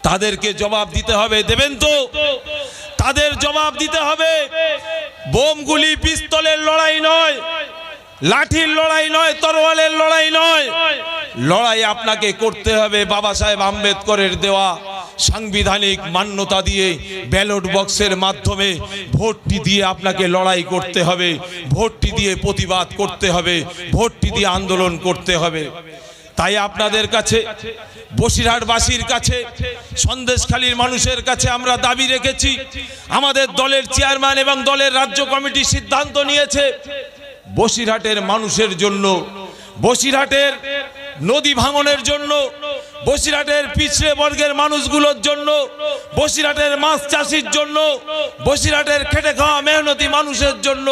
তাদেরকে জবাব দিতে হবে। দেবেন তো? তাদের জবাব দিতে হবে। বোম গুলি পিস্তলের লড়াই নয়, লাঠির লড়াই নয়, তরোয়ালের লড়াই নয়। লড়াই আপনাকে করতে হবে বাবা সাহেব আম্বেদকরের দেওয়া সাংবিধানিক মান্যতা দিয়ে, ব্যালট বক্সের মাধ্যমে ভোটটি দিয়ে আপনাকে লড়াই করতে হবে, ভোটটি দিয়ে প্রতিবাদ করতে হবে, ভোটটি দিয়ে আন্দোলন করতে হবে। তাই আপনাদের কাছে, বসিরহাটবাসীর কাছে, সন্দেশখালীর মানুষের কাছে আমরা দাবি রেখেছি। আমাদের দলের চেয়ারম্যান এবং দলের রাজ্য কমিটি সিদ্ধান্ত নিয়েছে বসিরহাটের মানুষের জন্য, বসিরহাটের নদী ভাঙনের জন্য, বসিরহাটের পিছড়ে বর্গের মানুষগুলোর জন্য, বসিরহাটের মাছ চাষির জন্য, বসিরহাটের খেটে খাওয়া মেহনতি মানুষের জন্য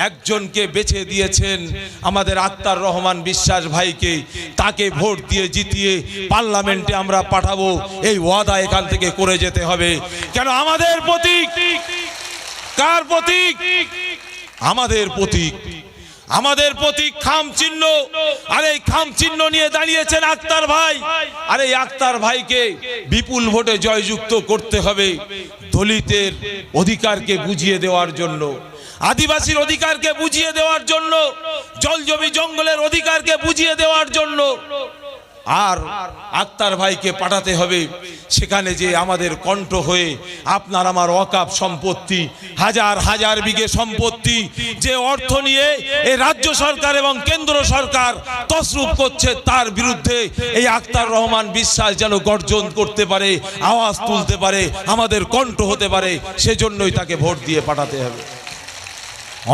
একজনকে বেছে দিয়েছেন আমাদের আক্তার রহমান বিশ্বাস ভাইকে। তাকে ভোট দিয়ে জিতিয়ে পার্লামেন্টে আমরা পাঠাবো, এই ওয়াদা এখান থেকে করে যেতে হবে। কেন আমাদের প্রতীক, কার প্রতীক? আমাদের প্রতীক, আমাদের প্রতীক খাম চিহ্ন। আর এই খাম চিহ্ন নিয়ে দাঁড়িয়েছেন আক্তার ভাই। আর এই আক্তার ভাইকে বিপুল ভোটে জয়যুক্ত করতে হবে দলিতের অধিকারকে বুঝিয়ে দেওয়ার জন্য, আদিবাসীর অধিকারকে বুঝিয়ে দেওয়ার জন্য, জল জমি জঙ্গলের অধিকারকে বুঝিয়ে দেওয়ার জন্য। আর আক্তার ভাইকে পাঠাতে হবে সেখানে যে আমাদের কণ্ঠ হয়ে আপনার আমার ওয়াকাফ সম্পত্তি, হাজার হাজার বিঘে সম্পত্তি যে অর্থ নিয়ে এই রাজ্য সরকার এবং কেন্দ্র সরকার তসরুপ করছে, তার বিরুদ্ধে এই আক্তার রহমান বিশ্বাস যেন গর্জন করতে পারে, আওয়াজ তুলতে পারে, আমাদের কণ্ঠ হতে পারে। সেজন্যই তাকে ভোট দিয়ে পাঠাতে হবে।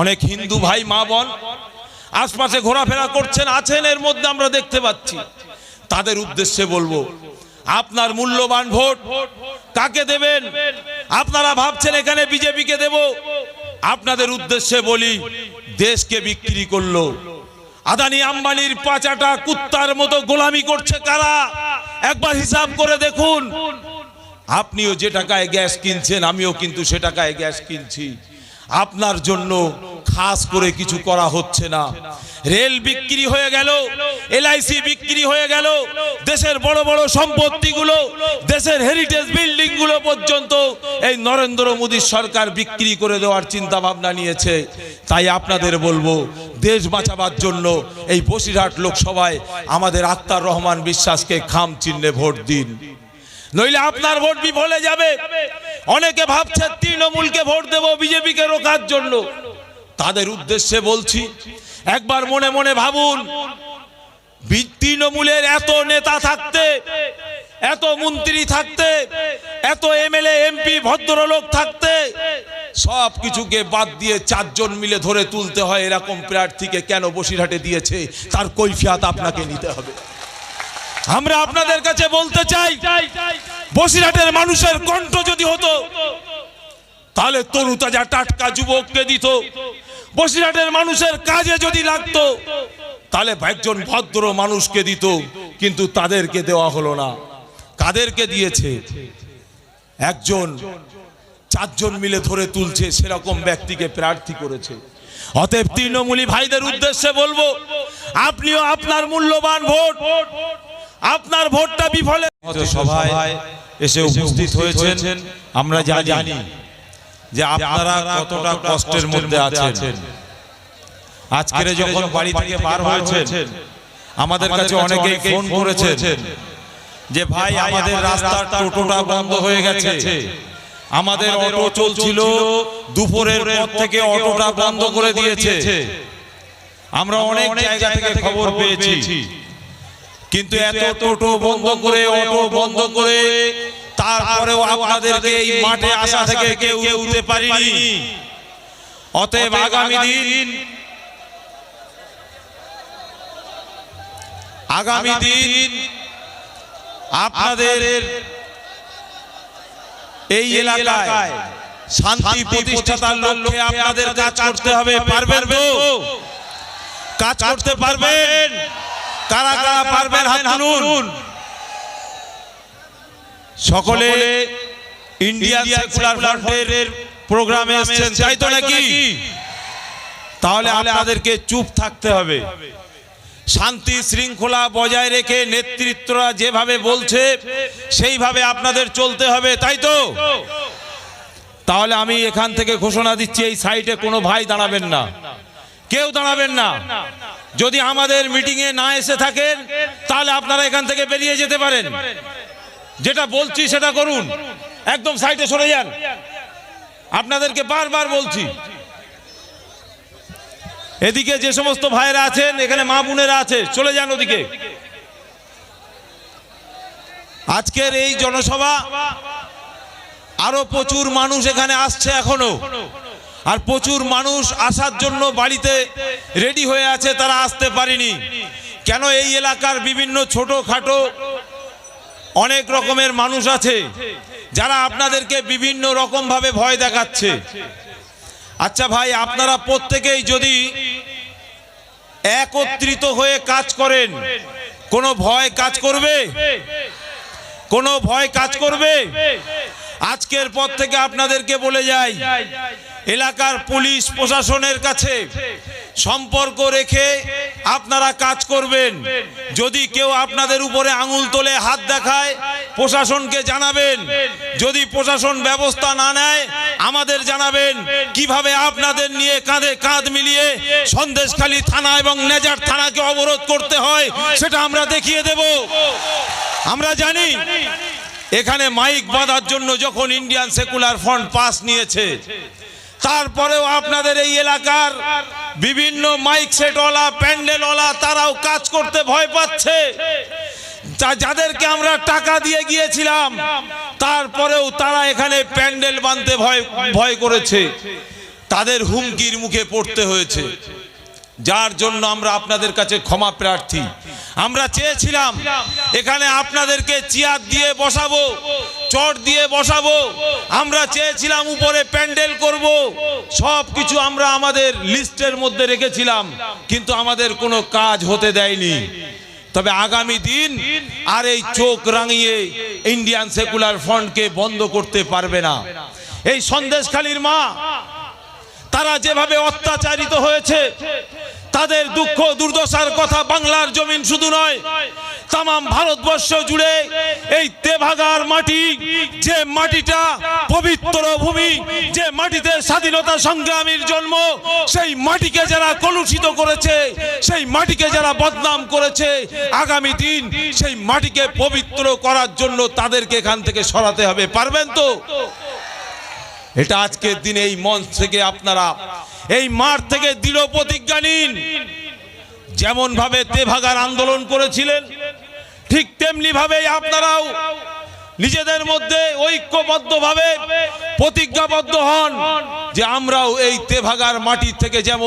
অনেক হিন্দু ভাই মা বোন আশপাশে ঘোরাফেরা করছেন, আছেন, এর মধ্যে আমরা দেখতে পাচ্ছি। তাদের উদ্দেশ্যে বলবো, আপনার মূল্যবান ভোট কাকে দেবেন? আপনারা ভাবছেন এখানে বিজেপিকে দেব। আপনাদের উদ্দেশ্যে বলি, দেশকে বিক্রি করলো আদানি আম্বানির পাচাটা কুত্তার মতো গোলামি করছে কারা? একবার হিসাব করে দেখুন। আপনিও যে টাকায় গ্যাস কিনছেন, আমিও কিন্তু সে টাকায় গ্যাস কিনছি। আপনার জন্য খাস করে কিছু করা হচ্ছে না। রেল বিক্রি হয়ে গেল, এলআইসি বিক্রি হয়ে গেল, দেশের বড় বড় সম্পত্তিগুলো, দেশের হেরিটেজ বিল্ডিং গুলো পর্যন্ত এই নরেন্দ্র মোদীর সরকার বিক্রি করে দেওয়ার চিন্তা ভাবনা নিয়েছে। তাই আপনাদের বলবো, দেশ বাঁচাবার জন্য এই বসিরহাট লোকসভায় আমাদের আক্তার রহমান বিশ্বাসকে খাম চিহ্নে ভোট দিন, নইলে আপনার ভোট বিফলে যাবে। অনেকে ভাবছে তৃণমূলকে ভোট দেব বিজেপিকে রোখার জন্য। তাদের উদ্দেশ্যে বলছি, একবার মনে মনে ভাবুন, তৃণমূলের এত নেতা থাকতে, এত মন্ত্রী থাকতে, এত এমএলএ এমপি ভদ্রলোক থাকতে, সব কিছুকে বাদ দিয়ে চারজন মিলে ধরে তুলতে হয় এরকম প্রার্থীকে কেন বসিরহাটে দিয়েছে, তার কৈফিয়ত আপনাকে নিতে হবে। আমরা আপনাদের কাছে বলতে চাই, বসিরহাটের মানুষের কণ্ঠ যদি হতো তাহলে তরুতাজা টাটকা যুবককে দিত। বসিরহাটের মানুষের কাজে যদি লাগতো তাহলে একজন ভদ্র মানুষকে দিত, কিন্তু তাদেরকে দেওয়া হলো না। কাদেরকে দিয়েছে? একজন চারজন মিলে ধরে তুলছে সেরকম ব্যক্তিকে প্রার্থী করেছে। অতএব তৃণমূলী ভাইদের উদ্দেশ্যে বলবো, আপনিও আপনার মূল্যবান ভোট, আপনার ভোটটা বিফলে সভায় এসে উপস্থিত হয়েছেন। আমরা জানি যে আপনারা কতটা কষ্টের মধ্যে আছেন। আজকে যখন বাড়ি থেকে বার হয়েছেন, আমাদের কাছে অনেকেই ফোন করেছেন যে ভাই আমাদের রাস্তার টোটোটা বন্ধ হয়ে গেছে, আমাদের অটো চলছিল, দুপুরের পর থেকে অটোটা বন্ধ করে দিয়েছে। আমরা অনেক জায়গা থেকে খবর পেয়েছি, কিন্তু এত টোটো বন্ধ করে, অটো বন্ধ করে, তারপরেও আপনাদেরকে এই মাঠে আসা থেকে কেউ উঠতে পারিনি। অতএব আগামী দিন আপনাদের এই এলাকায় শান্তি প্রতিষ্ঠার লক্ষ্যে আপনাদের কাজ করতে হবে। পারবেন তো? কাজ করতে পারবেন? কারা কারা পারবেন হাত তুলুন। সকলে ইন্ডিয়ান সেকুলার ফ্রন্টের প্রোগ্রামে এসেছেন, তাই তো নাকি? তাহলে আপনাদেরকে চুপ থাকতে হবে। শান্তি শৃঙ্খলা বজায় রেখে নেতৃত্বরা যেভাবে বলছে সেইভাবে আপনাদের চলতে হবে, তাই তো? তাহলে আমি এখান থেকে ঘোষণা দিচ্ছি, এই সাইডে কোনো ভাই দাঁড়াবেন না, কেউ দাঁড়াবেন না। যদি আমাদের মিটিংয়ে না এসে থাকেন তাহলে আপনারা এখান থেকে বেরিয়ে যেতে পারেন। যেটা বলছি সেটা করুন, একদম সাইডে সরে যান। আপনাদেরকে বারবার বলছি, এদিকে যে সমস্ত ভাইরা আছেন, এখানে মা বোনেরা আছে, চলে যান ওদিকে। আজকের এই জনসভা আরো প্রচুর মানুষ এখানে আসছে এখনো, আর প্রচুর মানুষ আসার জন্য বাড়িতে রেডি হয়ে আছে, তারা আসতে পারেনি। কেন? এই এলাকার বিভিন্ন ছোটখাটো অনেক রকমের মানুষ আছে যারা আপনাদেরকে বিভিন্ন রকম ভাবে ভয় দেখাচ্ছে। আচ্ছা ভাই, আপনারা প্রত্যেকেই যদি একত্রিত হয়ে কাজ করেন, কোনো ভয় কাজ করবে? কোনো ভয় কাজ করবে? আজকের পর থেকে আপনাদেরকে বলে যাই, এলাকার পুলিশ প্রশাসনের কাছে সম্পর্ক রেখে আপনারা কাজ করবেন। যদি কেউ আপনাদের উপরে আঙুল তোলে, হাত দেখায়, প্রশাসনকে জানাবেন। যদি প্রশাসন ব্যবস্থা না নেয় আমাদের জানাবেন, কিভাবে আপনাদের নিয়ে কাঁধে কাঁধ মিলিয়ে সন্দেশখালী থানা এবং নেজার থানাকে অবরোধ করতে হয় সেটা আমরা দেখিয়ে দেব। আমরা জানি এখানে মাইক বাঁধার জন্য যখন ইন্ডিয়ান সেকুলার ফ্রন্ট পাস নিয়েছে, তারপরেও আপনাদের এই এলাকার বিভিন্ন মাইক সেটওয়ালা, প্যান্ডেলওয়ালা তারাও কাজ করতে ভয় পাচ্ছে। যাদেরকে আমরা টাকা দিয়ে গিয়েছিলাম তারপরেও তারা এখানে প্যান্ডেল বাঁধতে ভয় করেছে, তাদের হুমকির মুখে পড়তে হয়েছে। যার জন্য আমরা আপনাদের কাছে ক্ষমা প্রার্থী। আমরা চেয়েছিলাম এখানে আপনাদেরকে চেয়ার দিয়ে বসাবো, চট দিয়ে বসাবো, আমরা চেয়েছিলাম উপরে প্যান্ডেল করব, সব কিছু আমরা আমাদের লিস্টের মধ্যে রেখেছিলাম, কিন্তু আমাদের কোনো কাজ হতে দেয়নি। তবে আগামী দিন আর এই চোখ রাঙিয়ে ইন্ডিয়ান সেকুলার ফ্রন্টকে বন্ধ করতে পারবে না। এই সন্দেশখালীর মা তারা যেভাবে অত্যাচারিত হয়েছে, তাদের দুঃখ দুর্দশার কথা বাংলার জমিন শুধু নয়, তাম ভারতবর্ষ জুড়ে এই তেভাগার মাটি, যে মাটিটা পবিত্র ভূমি, যে মাটিতে স্বাধীনতা সংগ্রামীর জন্ম, সেই মাটিকে যারা কলুষিত করেছে, সেই মাটিকে যারা বদনাম করেছে, আগামী দিন সেই মাটিকে পবিত্র করার জন্য তাদেরকে এখান থেকে সরাতে হবে। পারবেন তো? এটা আজকের দিনে এই মঞ্চ থেকে আপনারা, এই মাঠ থেকে দৃঢ় প্রতিজ্ঞা নিন। যেমন ভাবে তেভাগার আন্দোলন করেছিলেন, ঠিক তেমনি ভাবে আপনারাও নিজেদের মধ্যে ঐক্যবদ্ধভাবে প্রতিজ্ঞাবদ্ধ হন যে আমরাও এই তেভাগার মাটি থেকে যেমন